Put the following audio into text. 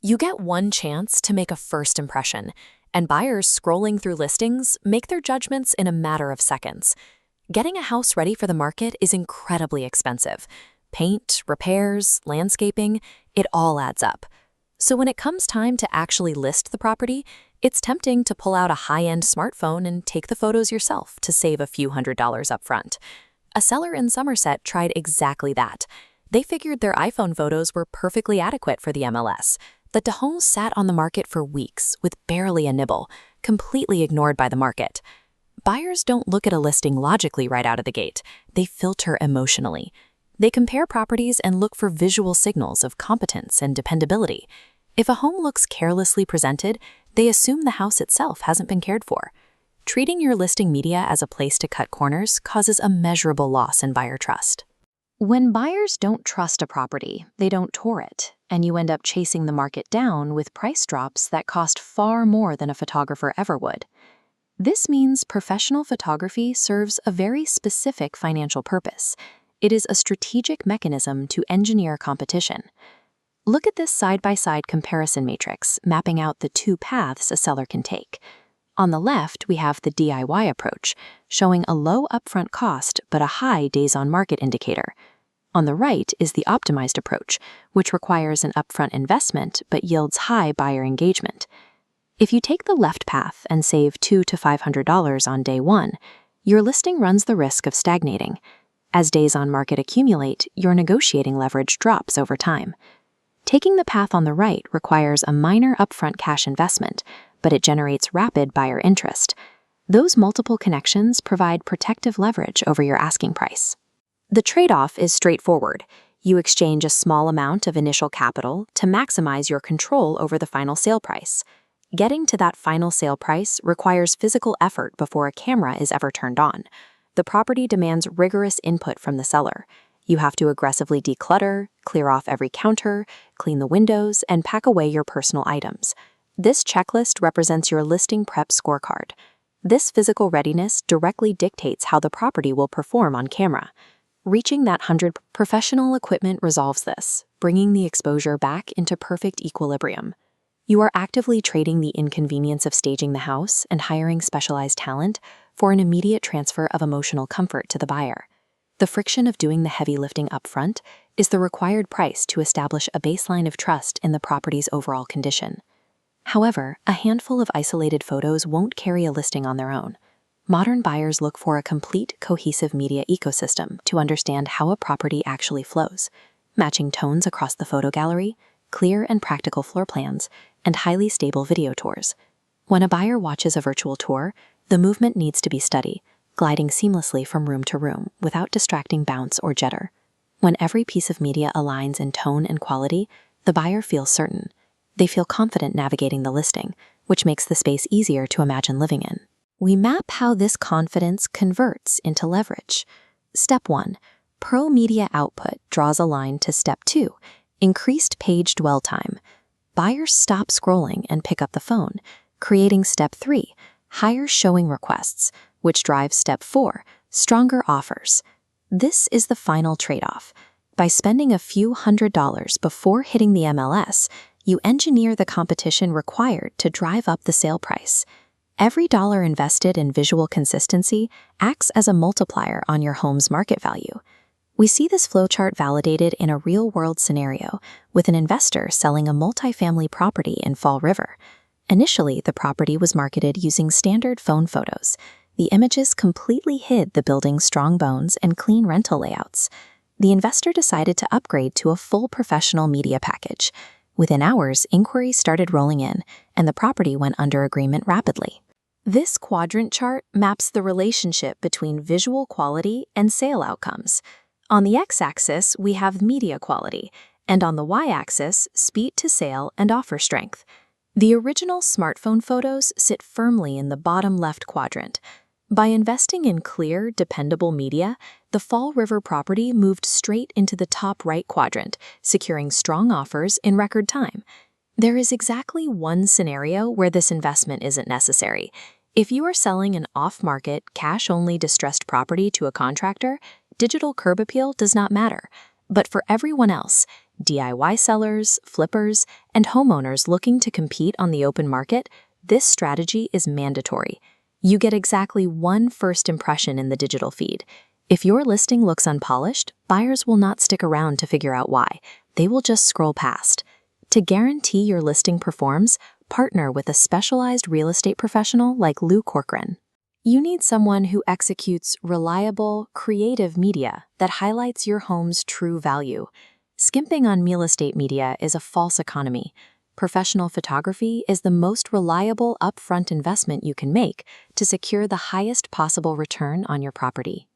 You get one chance to make a first impression, and buyers scrolling through listings make their judgments in a matter of seconds. Getting a house ready for the market is incredibly expensive. Paint, repairs, landscaping, it all adds up. So when it comes time to actually list the property, it's tempting to pull out a high-end smartphone and take the photos yourself to save a few $100s up front. A seller in Somerset tried exactly that. They figured their iPhone photos were perfectly adequate for the MLS. The home sat on the market for weeks with barely a nibble, completely ignored by the market. Buyers don't look at a listing logically right out of the gate. They filter emotionally. They compare properties and look for visual signals of competence and dependability. If a home looks carelessly presented, they assume the house itself hasn't been cared for. Treating your listing media as a place to cut corners causes immeasurable loss in buyer trust. When buyers don't trust a property, they don't tour it, and you end up chasing the market down with price drops that cost far more than a photographer ever would. This means professional photography serves a very specific financial purpose. It is a strategic mechanism to engineer competition. Look at this side-by-side comparison matrix mapping out the two paths a seller can take. On the left, we have the DIY approach, showing a low upfront cost but a high days-on-market indicator. On the right is the optimized approach, which requires an upfront investment but yields high buyer engagement. If you take the left path and save $200 to $500 on day one, your listing runs the risk of stagnating. As days on market accumulate, your negotiating leverage drops over time. Taking the path on the right requires a minor upfront cash investment, but it generates rapid buyer interest. Those multiple connections provide protective leverage over your asking price. The trade-off is straightforward. You exchange a small amount of initial capital to maximize your control over the final sale price. Getting to that final sale price requires physical effort before a camera is ever turned on. The property demands rigorous input from the seller. You have to aggressively declutter, clear off every counter, clean the windows, and pack away your personal items. This checklist represents your listing prep scorecard. This physical readiness directly dictates how the property will perform on camera. Reaching that 100 professional equipment resolves this, bringing the exposure back into perfect equilibrium. You are actively trading the inconvenience of staging the house and hiring specialized talent for an immediate transfer of emotional comfort to the buyer. The friction of doing the heavy lifting upfront is the required price to establish a baseline of trust in the property's overall condition. However, a handful of isolated photos won't carry a listing on their own. Modern buyers look for a complete, cohesive media ecosystem to understand how a property actually flows, matching tones across the photo gallery, clear and practical floor plans, and highly stable video tours. When a buyer watches a virtual tour, the movement needs to be steady, gliding seamlessly from room to room without distracting bounce or jitter. When every piece of media aligns in tone and quality, the buyer feels certain. They feel confident navigating the listing, which makes the space easier to imagine living in. We map how this confidence converts into leverage. Step 1. Pro media output draws a line to Step 2. Increased page dwell time. Buyers stop scrolling and pick up the phone, creating Step 3. Higher showing requests, which drives Step 4. Stronger offers. This is the final trade-off. By spending a few $100s before hitting the MLS, you engineer the competition required to drive up the sale price. Every dollar invested in visual consistency acts as a multiplier on your home's market value. We see this flowchart validated in a real-world scenario with an investor selling a multifamily property in Fall River. Initially, the property was marketed using standard phone photos. The images completely hid the building's strong bones and clean rental layouts. The investor decided to upgrade to a full professional media package. Within hours, inquiries started rolling in, and the property went under agreement rapidly. This quadrant chart maps the relationship between visual quality and sale outcomes. On the x-axis, we have media quality, and on the y-axis, speed to sale and offer strength. The original smartphone photos sit firmly in the bottom left quadrant. By investing in clear, dependable media, the Fall River property moved straight into the top right quadrant, securing strong offers in record time. There is exactly one scenario where this investment isn't necessary. If you are selling an off-market, cash-only distressed property to a contractor, digital curb appeal does not matter. But for everyone else, DIY sellers, flippers, and homeowners looking to compete on the open market, this strategy is mandatory. You get exactly one first impression in the digital feed. If your listing looks unpolished, buyers will not stick around to figure out why. They will just scroll past. To guarantee your listing performs, partner with a specialized real estate professional like Lou Corcoran. You need someone who executes reliable, creative media that highlights your home's true value. Skimping on real estate media is a false economy. Professional photography is the most reliable upfront investment you can make to secure the highest possible return on your property.